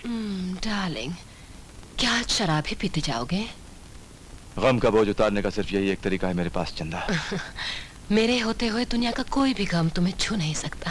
Darling, क्या आज शराब ही पीते जाओगे? गम का बोझ उतारने का सिर्फ यही एक तरीका है मेरे पास, चंदा। मेरे होते हुए दुनिया का कोई भी गम तुम्हें छू नहीं सकता।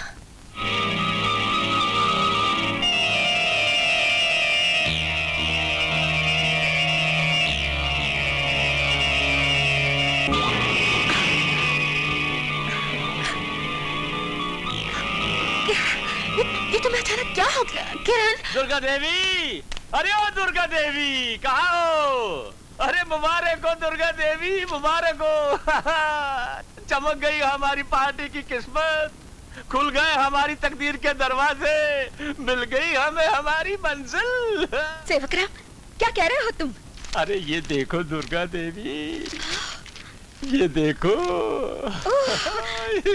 ये तुम्हें अचानक क्या हो गया किरण? दुर्गा देवी, अरे ओ दुर्गा देवी, कहाँ हो? अरे मुबारक हो दुर्गा देवी, मुबारक हो। चमक गई हमारी पार्टी की किस्मत, खुल गए हमारी तकदीर के दरवाजे, मिल गई हमें हमारी मंजिल। सेवकराम, क्या कह रहे हो तुम? अरे ये देखो दुर्गा देवी, ये देखो,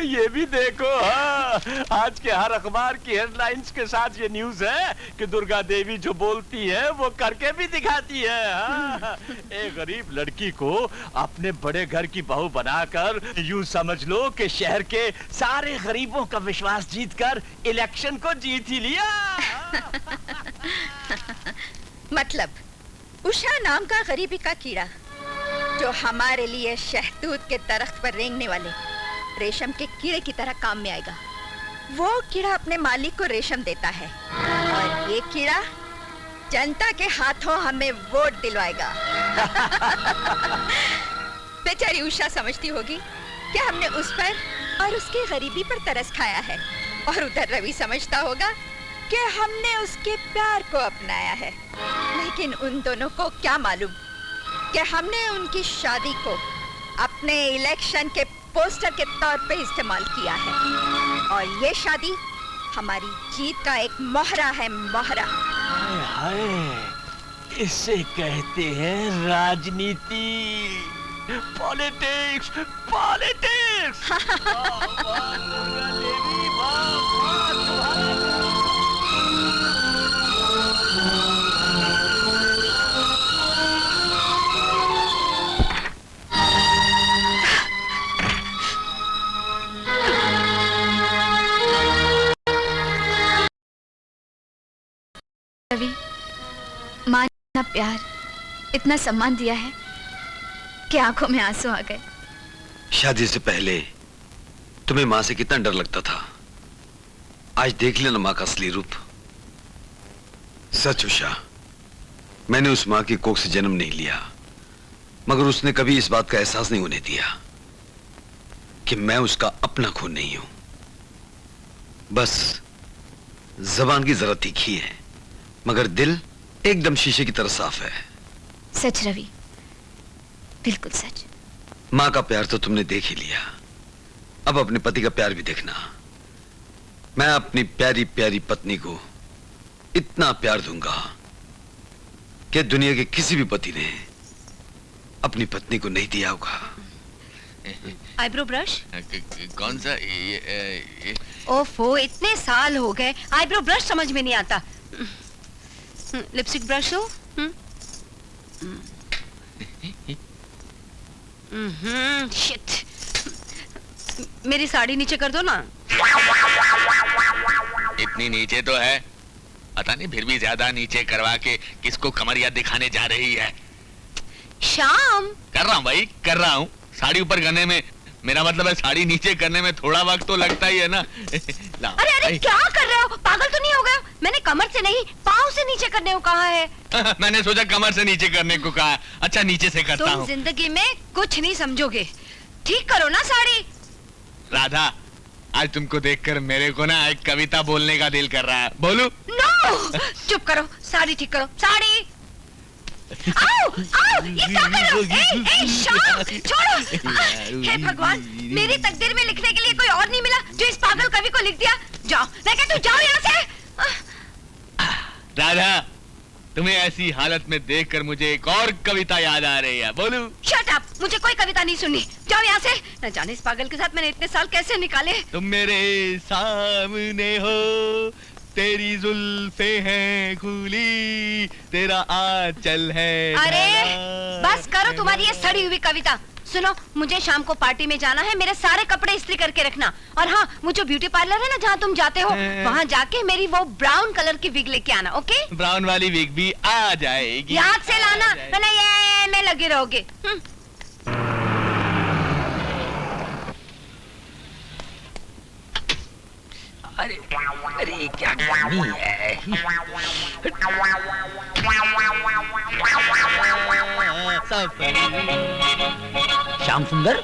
ये भी देखो। हाँ, आज के हर अखबार की हेडलाइंस के साथ ये न्यूज़ है कि दुर्गा देवी जो बोलती है वो करके भी दिखाती है। हाँ, एक गरीब लड़की को अपने बड़े घर की बहू बनाकर यूं समझ लो कि शहर के सारे गरीबों का विश्वास जीतकर इलेक्शन को जीत ही लिया। मतलब उषा नाम का गरीबी का कीड़ा जो हमारे लिए शहतूत के दरख्त पर रेंगने वाले रेशम के कीड़े की तरह काम में आएगा। वो कीड़ा अपने मालिक को रेशम देता है और ये कीड़ा जनता के हाथों हमें वोट दिलवाएगा। बेचारी उषा समझती होगी कि हमने उस पर और उसकी गरीबी पर तरस खाया है, और उधर रवि समझता होगा कि हमने उसके प्यार को अपनाया है। लेकिन उन दोनों को क्या मालूम कि हमने उनकी शादी को अपने इलेक्शन के पोस्टर के तौर पे इस्तेमाल किया है, और ये शादी हमारी जीत का एक मोहरा है, मोहरा। हाय हाय, इसे कहते हैं राजनीति, पॉलिटिक्स, पॉलिटिक्स। रवि, माँ ने इतना प्यार, इतना सम्मान दिया है कि आंखों में आंसू आ गए। शादी से पहले तुम्हें माँ से कितना डर लगता था, आज देख लेना माँ का असली रूप। सच उषा, मैंने उस माँ की कोख से जन्म नहीं लिया, मगर उसने कभी इस बात का एहसास नहीं होने दिया कि मैं उसका अपना खून नहीं हूं। बस जबान की जरा तीखी है, मगर दिल एकदम शीशे की तरह साफ है। सच रवि, बिल्कुल सच। माँ का प्यार तो तुमने देख ही लिया, अब अपने पति का प्यार भी देखना। मैं अपनी प्यारी प्यारी पत्नी को इतना प्यार दूंगा कि दुनिया के किसी भी पति ने अपनी पत्नी को नहीं दिया होगा। Eyebrow brush? कौन सा? ये ओफो, इतने साल हो गए, आईब्रो ब्रश समझ में नहीं आता। लिपस्टिक ब्रश हो? शिट, मेरी साड़ी नीचे कर दो ना। इतनी नीचे तो है, पता नहीं फिर भी ज्यादा नीचे करवा के किसको कमरिया दिखाने जा रही है। शाम कर रहा हूँ भाई, कर रहा हूँ। साड़ी ऊपर करने में, मेरा मतलब है साड़ी नीचे करने में थोड़ा वक्त तो लगता ही है ना। अरे अरे, क्या कर रहे हो? पागल तो नहीं हो गए? मैंने कमर से नहीं, पाँव से नीचे करने को कहा है। मैंने सोचा कमर से नीचे करने को कहा। अच्छा, नीचे से करता हूँ। तुम जिंदगी में कुछ नहीं समझोगे। ठीक करो ना साड़ी। राधा, आज तुमको देखकर मेरे को ना एक कविता बोलने का दिल कर रहा है। बोलू? नो, चुप करो, साड़ी ठीक करो, साड़ी। आओ, आओ, ये क्या कर रहे हो? ए, शाम, छोड़ो। हे भगवान, मेरी तकदीर में लिखने के लिए कोई और नहीं मिला जो इस पागल कवि को लिख दिया। जाओ, मैं कहती हूँ, जाओ यहाँ से। राधा, तुम्हें ऐसी हालत में देखकर मुझे एक और कविता याद आ रही है। बोलू? शट अप, मुझे कोई कविता नहीं सुननी। जाओ यहाँ से। न जाने इस पागल के साथ मैंने इतने साल कैसे निकाले। तुम मेरे सामने हो, तेरी जुल्फे हैं खुली, तेरा आंचल है। अरे बस करो तुम्हारी ये सड़ी हुई कविता। सुनो, मुझे शाम को पार्टी में जाना है, मेरे सारे कपड़े इस्त्री करके रखना। और हाँ, वो जो ब्यूटी पार्लर है ना जहाँ तुम जाते हो, वहाँ जाके मेरी वो ब्राउन कलर की विग लेके आना, ओके? ब्राउन वाली विग भी आ जाएगी। याद से लाना, वरना ये में लगे रहोगे। अरे अरे क्या गर्मी है। श्याम सुंदर,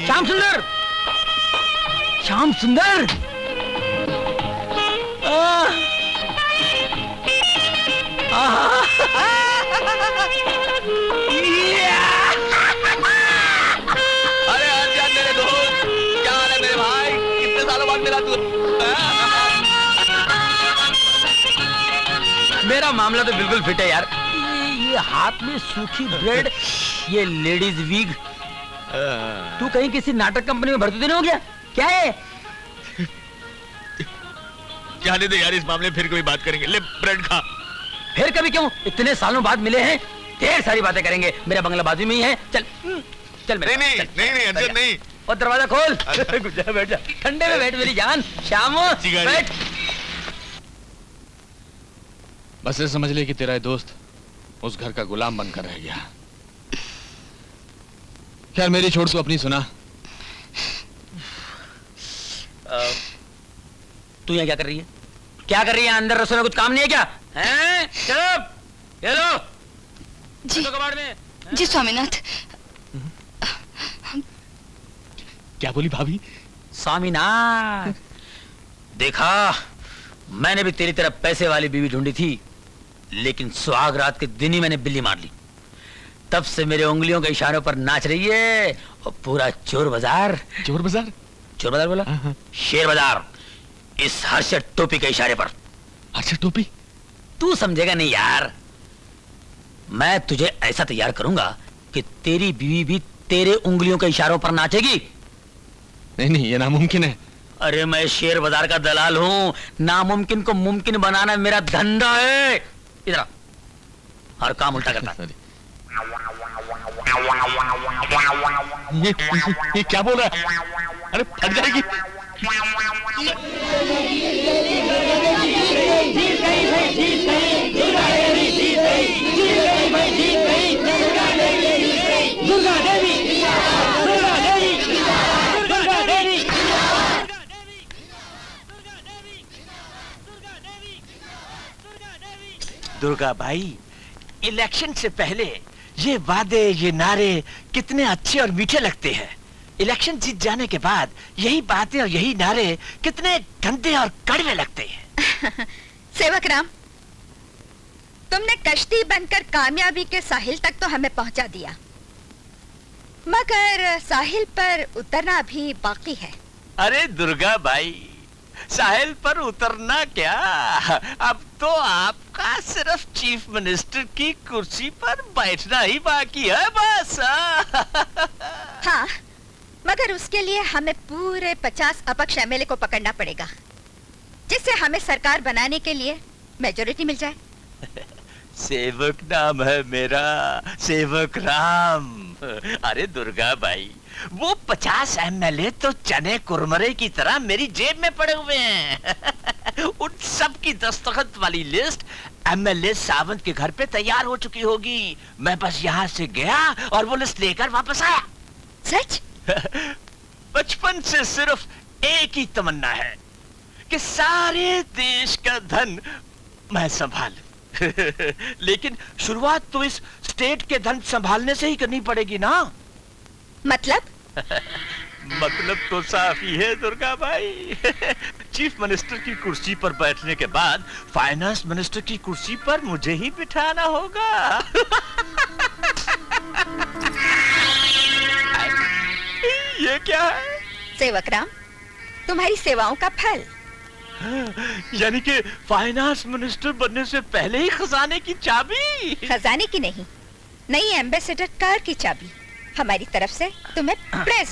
श्याम सुंदर, श्याम सुंदर। अरे अर्जुन मेरे दोस्त, क्या हाल है मेरे भाई? कितने सालों बाद मिला तू? मेरा मामला तो बिल्कुल फिट है यार। ये हाथ में सूखी ब्रेड, ये लेडीज वीग। तू कहीं किसी नाटक कंपनी में भर्ती तो नहीं हो गया? क्या है? जाने दे यार, इस मामले में फिर कभी बात करेंगे। ले ब्रेड खा। फिर कभी क्यों? इतने सालों बाद मिले हैं, ढेर सारी बातें करेंगे। मेरा बंगला बाजू में ही है। चल चल मेरे नहीं साथ, नहीं चल, नहीं नहीं अर्जुन नहीं। और दरवाजा खोल। जा, बैठ जा, ठंडे में बैठ मेरी जान। श्यामो बैठ। बस ये समझ ले कि तेरा दोस्त उस घर का गुलाम बनकर रह गया। खैर मेरी छोड़ तू अपनी सुना। तू यहाँ क्या कर रही है? क्या कर रही है? अंदर रसोई में कुछ काम नहीं है क्या? हैं? चुप! ये लो। जी कबाड़ में। जी स्वामीनाथ। क्या बोली भाभी? स्वामीनाथ, देखा मैंने भी तेरी तरह पैसे वाली बीवी ढूंढी थी, लेकिन सुहाग रात के दिन ही मैंने बिल्ली मार ली। तब से मेरे उंगलियों के इशारों पर नाच रही है और पूरा चोर बाजार। चोर बाजार? चोर बाजार बोला? शेर बाजार, इस हर्षद टोपी के इशारे पर। हर्षद टोपी? तू समझेगा नहीं यार। मैं तुझे ऐसा तैयार करूंगा कि तेरी बीवी भी तेरे उंगलियों के इशारों पर नाचेगी। नहीं नहीं, ये नामुमकिन है। अरे मैं शेर बाजार का दलाल हूं, नामुमकिन को मुमकिन बनाना मेरा धंधा है। इधर आ, हर काम उल्टा करता। ये क्या बोल रहा है? अरे फट जाएगी। दुर्गा देवी, दुर्गा देवी, दुर्गा देवी। दुर्गा भाई, इलेक्शन से पहले ये वादे, ये नारे कितने अच्छे और मीठे लगते हैं। इलेक्शन जीत जाने के बाद यही बातें और यही नारे कितने गंदे और कड़वे लगते हैं। सेवक राम, तुमने कश्ती बनकर कामयाबी के साहिल तक तो हमें पहुंचा दिया, मगर साहिल पर उतरना भी बाकी है। अरे दुर्गा भाई, साहिल पर उतरना क्या, अब तो आपका सिर्फ चीफ मिनिस्टर की कुर्सी पर बैठना ही बाकी है बस। हाँ, मगर उसके लिए हमें पूरे 50 अपक्ष एमएलए को पकड़ना पड़ेगा, जिससे हमें सरकार बनाने के लिए मेजॉरिटी मिल जाए। सेवक नाम है मेरा, सेवक राम। अरे दुर्गा भाई, वो 50 एमएलए तो चने कुरमरे की तरह मेरी जेब में पड़े हुए हैं। उन सब की दस्तखत वाली लिस्ट एमएलए सावंत के घर पे तैयार हो चुकी होगी। मैं बस यहाँ से गया और वो लिस्ट लेकर वापस आया। सच? बचपन से सिर्फ एक ही तमन्ना है कि सारे देश का धन मैं संभालूं। लेकिन शुरुआत तो इस स्टेट के धन संभालने से ही करनी पड़ेगी ना। मतलब? मतलब तो साफ ही है दुर्गा भाई। चीफ मिनिस्टर की कुर्सी पर बैठने के बाद फाइनेंस मिनिस्टर की कुर्सी पर मुझे ही बिठाना होगा। ये क्या है? सेवक राम, तुम्हारी सेवाओं का फल। यानी कि फाइनेंस मिनिस्टर बनने से पहले ही खजाने की चाबी। खजाने की नहीं, नई एम्बेसडर कार की चाबी हमारी तरफ से तुम्हें प्रेजेंट।